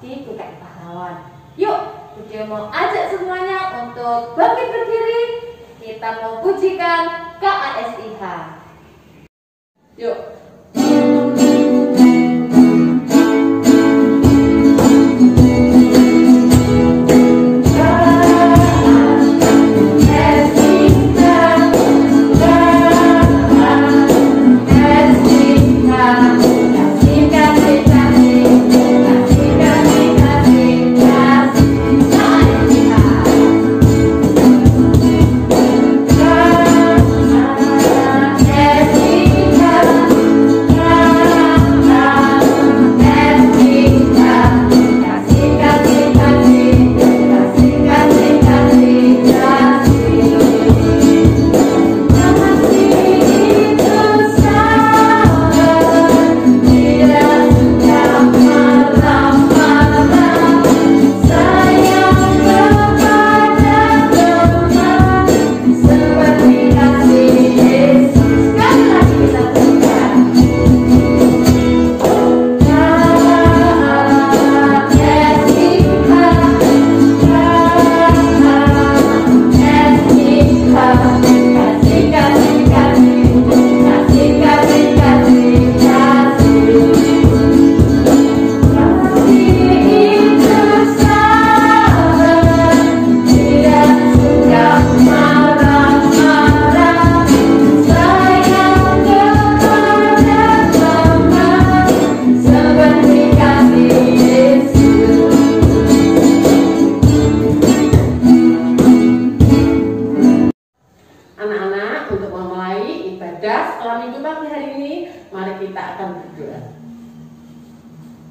di PKI Pahlawan. Yuk, Budio mau ajak semuanya untuk bangkit berdiri. Kita mau pujikan KASIH. Yuk.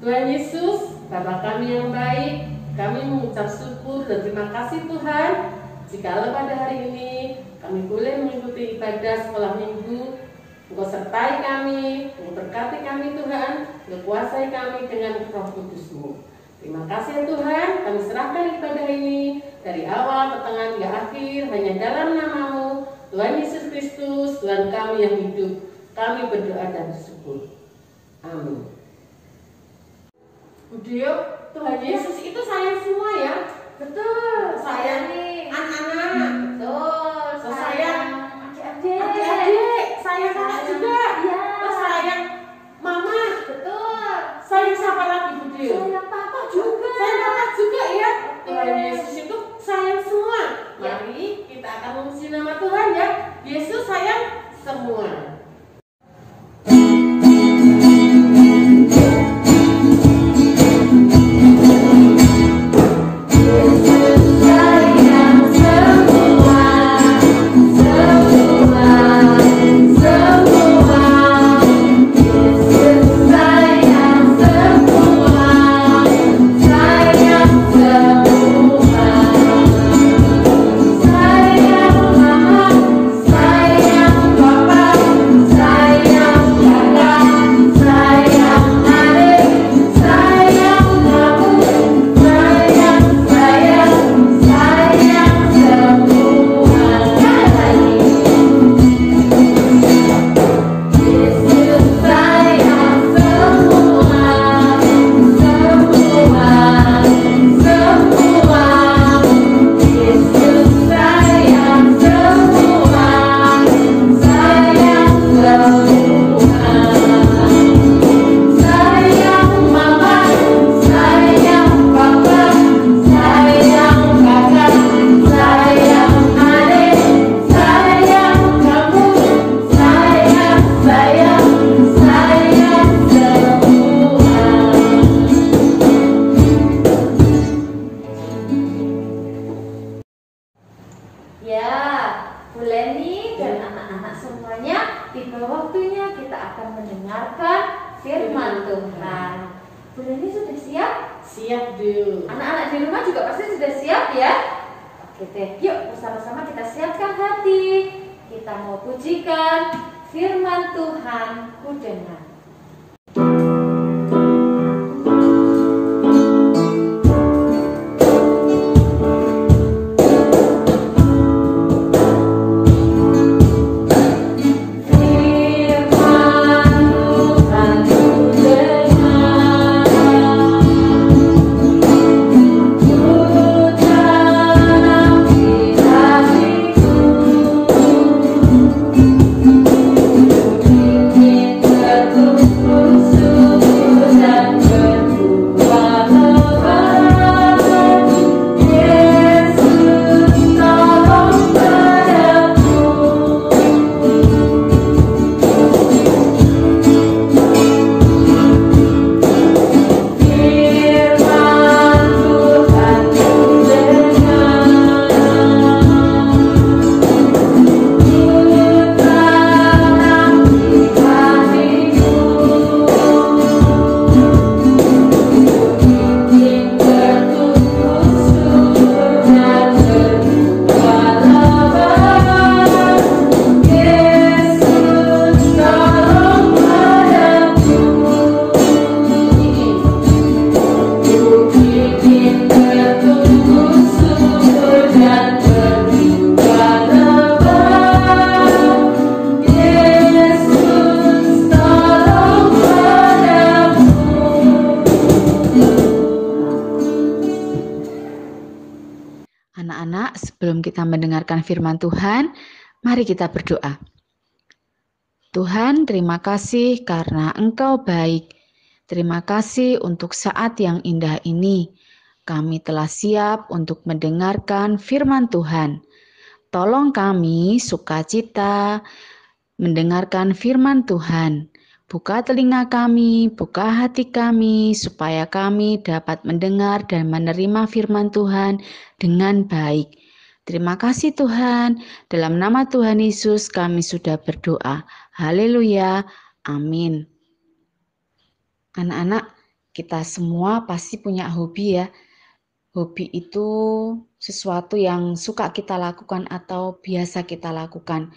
Tuhan Yesus, Bapa kami yang baik, kami mengucap syukur dan terima kasih Tuhan, jikalau pada hari ini kami boleh mengikuti ibadah sekolah minggu. Engkau sertai kami, Engkau berkati kami Tuhan, Engkau kuasai kami dengan Roh Kudus-Mu. Terima kasih Tuhan, kami serahkan ibadah ini dari awal, pertengahan hingga akhir hanya dalam nama-Mu, Tuhan Yesus Kristus, Tuhan kami yang hidup. Kami berdoa dan bersyukur. Amin. Budio, Tuhan Yesus itu sayang semua ya. Betul, sayang nih anak-anak. Betul, sayang adik-adik, sayang kakak juga. Iya. Terus sayang mama. Betul. Sayang siapa lagi Budio? Sayang papa juga. Sayang papa juga ya. Tuhan Yesus itu sayang semua. Mari kita akan memuji nama Tuhan ya. Yesus sayang semua. Siap dulu. Anak-anak di rumah juga pasti sudah siap ya. Oke deh, yuk bersama-sama kita siapkan hati. Kita mau pujikan firman Tuhan ku dengar. Anak-anak, sebelum kita mendengarkan firman Tuhan, mari kita berdoa. Tuhan, terima kasih karena Engkau baik. Terima kasih untuk saat yang indah ini. Kami telah siap untuk mendengarkan firman Tuhan. Tolong kami sukacita mendengarkan firman Tuhan. Buka telinga kami, buka hati kami, supaya kami dapat mendengar dan menerima firman Tuhan dengan baik. Terima kasih Tuhan, dalam nama Tuhan Yesus kami sudah berdoa. Haleluya, amin. Anak-anak, kita semua pasti punya hobi ya. Hobi itu sesuatu yang suka kita lakukan atau biasa kita lakukan.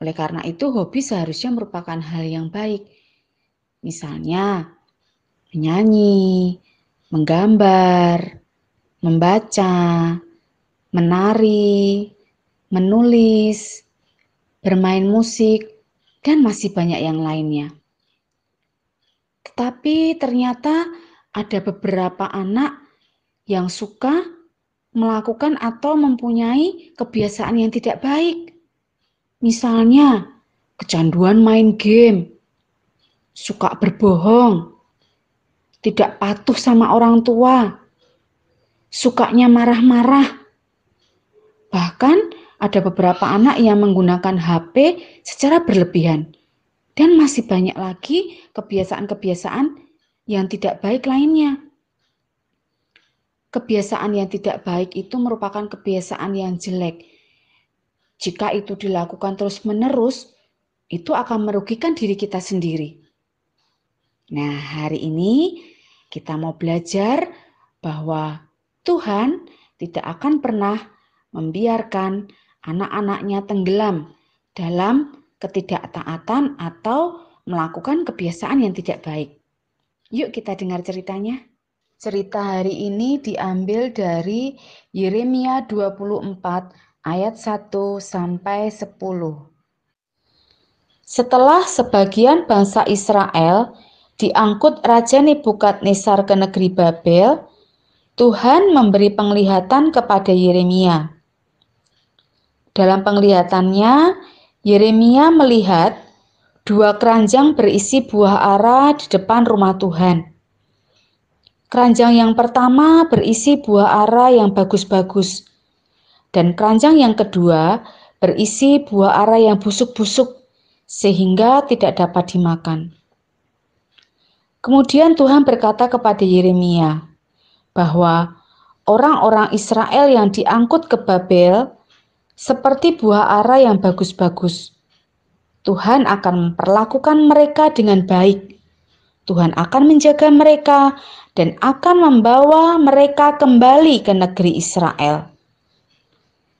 Oleh karena itu, hobi seharusnya merupakan hal yang baik. Misalnya, menyanyi, menggambar, membaca, menari, menulis, bermain musik, dan masih banyak yang lainnya. Tetapi ternyata ada beberapa anak yang suka melakukan atau mempunyai kebiasaan yang tidak baik. Misalnya, kecanduan main game, suka berbohong, tidak patuh sama orang tua, sukanya marah-marah. Bahkan ada beberapa anak yang menggunakan HP secara berlebihan. Dan masih banyak lagi kebiasaan-kebiasaan yang tidak baik lainnya. Kebiasaan yang tidak baik itu merupakan kebiasaan yang jelek. Jika itu dilakukan terus-menerus, itu akan merugikan diri kita sendiri. Nah, hari ini kita mau belajar bahwa Tuhan tidak akan pernah membiarkan anak-anaknya tenggelam dalam ketidaktaatan atau melakukan kebiasaan yang tidak baik. Yuk kita dengar ceritanya. Cerita hari ini diambil dari Yeremia 24 ayat 1 sampai 10. Setelah sebagian bangsa Israel diangkut Raja Nebukadnezar ke negeri Babel, Tuhan memberi penglihatan kepada Yeremia. Dalam penglihatannya, Yeremia melihat 2 keranjang berisi buah ara di depan rumah Tuhan. Keranjang yang pertama berisi buah ara yang bagus-bagus, dan keranjang yang kedua berisi buah ara yang busuk-busuk, sehingga tidak dapat dimakan. Kemudian Tuhan berkata kepada Yeremia bahwa orang-orang Israel yang diangkut ke Babel seperti buah ara yang bagus-bagus. Tuhan akan memperlakukan mereka dengan baik. Tuhan akan menjaga mereka dan akan membawa mereka kembali ke negeri Israel.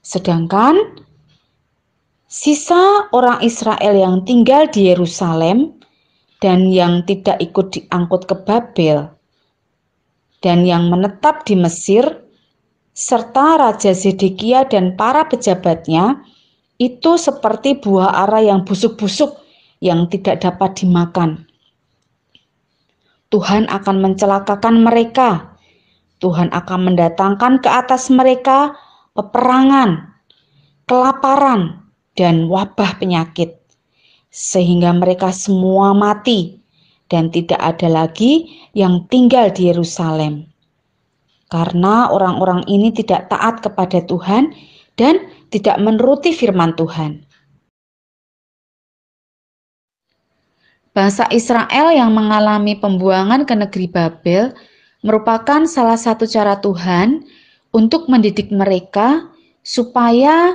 Sedangkan sisa orang Israel yang tinggal di Yerusalem dan yang tidak ikut diangkut ke Babel dan yang menetap di Mesir, serta Raja Zedekia dan para pejabatnya, itu seperti buah ara yang busuk-busuk yang tidak dapat dimakan. Tuhan akan mencelakakan mereka. Tuhan akan mendatangkan ke atas mereka peperangan, kelaparan, dan wabah penyakit, sehingga mereka semua mati dan tidak ada lagi yang tinggal di Yerusalem. Karena orang-orang ini tidak taat kepada Tuhan dan tidak menuruti firman Tuhan. Bangsa Israel yang mengalami pembuangan ke negeri Babel merupakan salah satu cara Tuhan untuk mendidik mereka supaya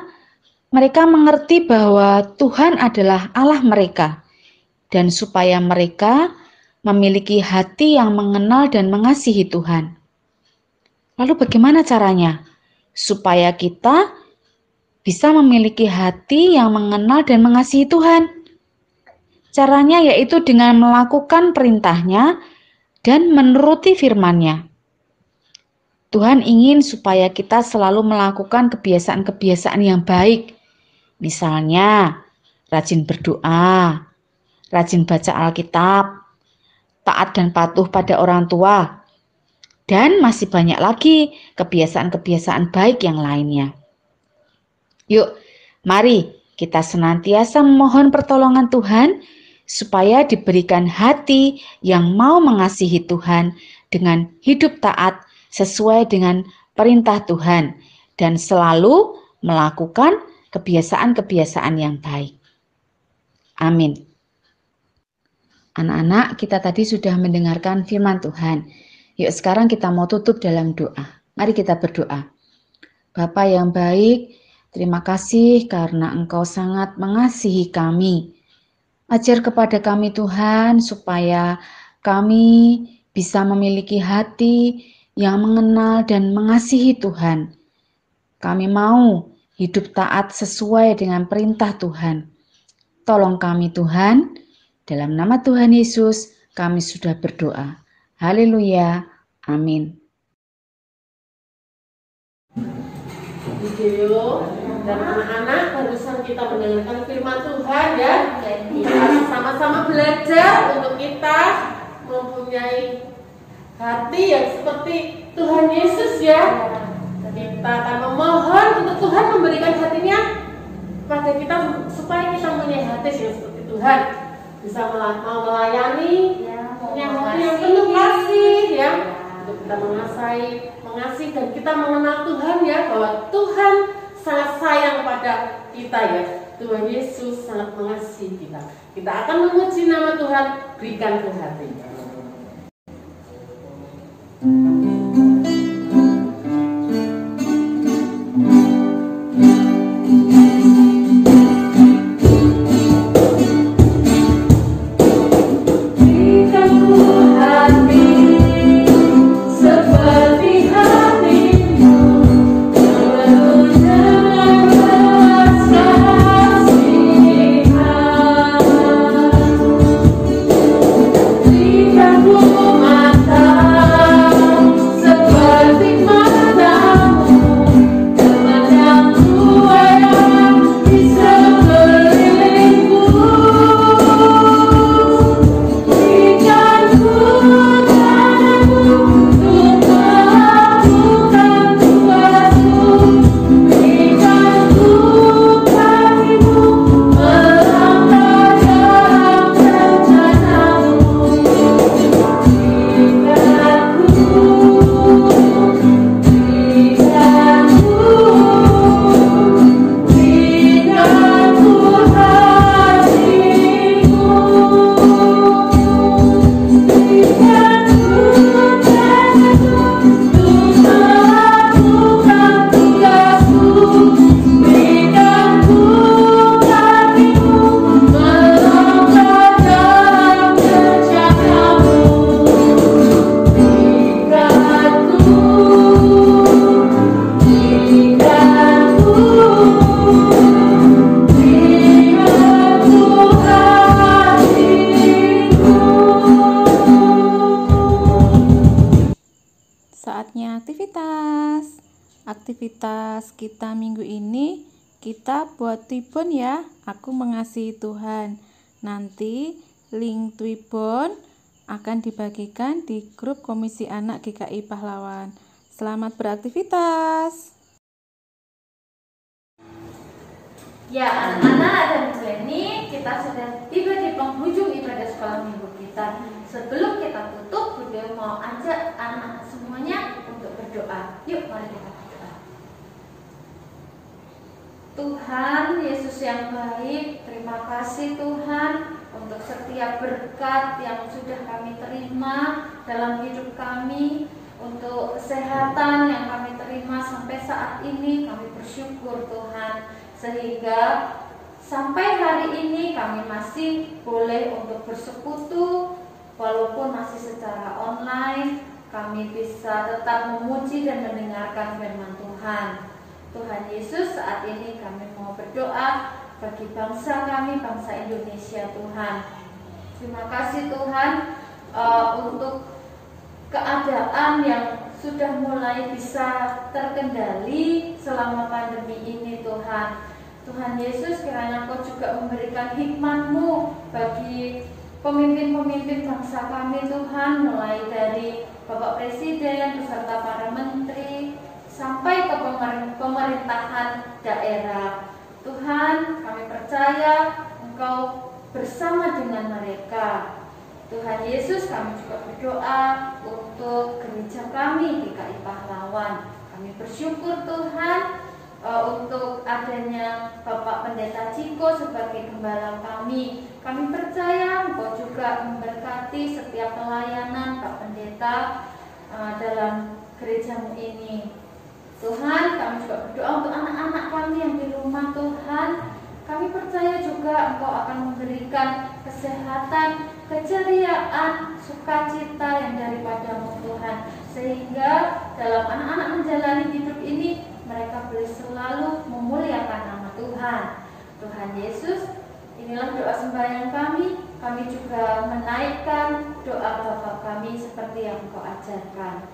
mereka mengerti bahwa Tuhan adalah Allah mereka dan supaya mereka memiliki hati yang mengenal dan mengasihi Tuhan. Lalu bagaimana caranya? Supaya kita bisa memiliki hati yang mengenal dan mengasihi Tuhan. Caranya yaitu dengan melakukan perintahnya dan menuruti firman-Nya. Tuhan ingin supaya kita selalu melakukan kebiasaan-kebiasaan yang baik. Misalnya, rajin berdoa, rajin baca Alkitab, taat dan patuh pada orang tua, Dan masih banyak lagi kebiasaan-kebiasaan baik yang lainnya. Yuk, mari kita senantiasa memohon pertolongan Tuhan supaya diberikan hati yang mau mengasihi Tuhan dengan hidup taat sesuai dengan perintah Tuhan dan selalu melakukan kebiasaan-kebiasaan yang baik. Amin. Anak-anak, kita tadi sudah mendengarkan firman Tuhan. Yuk sekarang kita mau tutup dalam doa. Mari kita berdoa. Bapa yang baik, terima kasih karena Engkau sangat mengasihi kami. Ajar kepada kami Tuhan supaya kami bisa memiliki hati yang mengenal dan mengasihi Tuhan. Kami mau hidup taat sesuai dengan perintah Tuhan. Tolong kami Tuhan, dalam nama Tuhan Yesus kami sudah berdoa. Haleluya, amin. Video dan anak-anak barusan kita mendengarkan firman Tuhan ya. Kita sama-sama belajar untuk kita mempunyai hati yang seperti Tuhan Yesus ya. Kita akan memohon untuk Tuhan memberikan hatinya pada kita supaya kita mempunyai hati yang seperti Tuhan, bisa melayani, punya hati yang penuh kasih ya, untuk kita mengasihi dan kita mengenal Tuhan ya, bahwa Tuhan sangat sayang pada kita ya. Tuhan Yesus sangat mengasihi kita. Kita akan memuji nama Tuhan, berikan ke hati. Aktivitas kita minggu ini kita buat Twibbon ya. Aku mengasihi Tuhan. Nanti link Twibbon akan dibagikan di grup Komisi Anak GKI Pahlawan. Selamat beraktivitas. Ya anak-anak dan Bu Leni, kita sudah tiba di penghujung ibadah sekolah minggu kita. Sebelum kita tutup, Bu Dewi mau ajak anak-anak semuanya untuk berdoa. Yuk mari kita berdoa. Tuhan Yesus yang baik, terima kasih Tuhan untuk setiap berkat yang sudah kami terima dalam hidup kami, untuk kesehatan yang kami terima sampai saat ini. Kami bersyukur Tuhan, sehingga sampai hari ini kami masih boleh untuk bersekutu walaupun masih secara online. Kami bisa tetap memuji dan mendengarkan firman Tuhan. Tuhan Yesus, saat ini kami mau berdoa bagi bangsa kami, bangsa Indonesia Tuhan. Terima kasih Tuhan untuk keadaan yang sudah mulai bisa terkendali selama pandemi ini Tuhan. Tuhan Yesus, kiranya Engkau juga memberikan hikmat-Mu bagi pemimpin-pemimpin bangsa kami Tuhan, mulai dari Bapak Presiden beserta para menteri sampai ke pemerintahan daerah. Tuhan, kami percaya Engkau bersama dengan mereka. Tuhan Yesus, kami juga berdoa untuk gereja kami GKI Pahlawan. Kami bersyukur Tuhan untuk adanya Bapak Pendeta Ciko sebagai gembala kami. Kami percaya Engkau juga memberkati setiap pelayanan Pak Pendeta dalam gerejamu ini. Tuhan, kami juga berdoa untuk anak-anak kami yang di rumah Tuhan. Kami percaya juga Engkau akan memberikan kesehatan, keceriaan, sukacita yang daripadamu Tuhan. Sehingga dalam anak-anak menjalani hidup ini, mereka boleh selalu memuliakan nama Tuhan. Tuhan Yesus, inilah doa sembahyang kami. Kami juga menaikkan doa Bapa kami seperti yang Engkau ajarkan.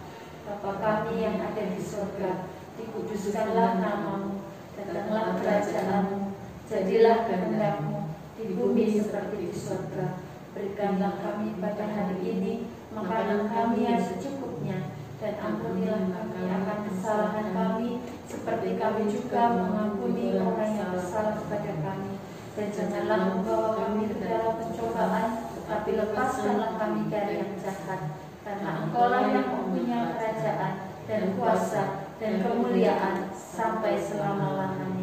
Bapa kami yang ada di surga, dikuduskanlah namamu, datanglah kerajaanmu, jadilah kehendak-Mu di bumi seperti di surga. Berikanlah kami pada hari ini makanan kami yang secukupnya, dan ampunilah kami akan kesalahan kami, seperti kami juga mengampuni orang yang bersalah kepada kami. Dan janganlah membawa kami ke dalam pencobaan, tapi lepaskanlah kami dari yang jahat. Karena Engkau-lah yang mempunyai kerajaan dan kuasa dan kemuliaan sampai selama-lamanya.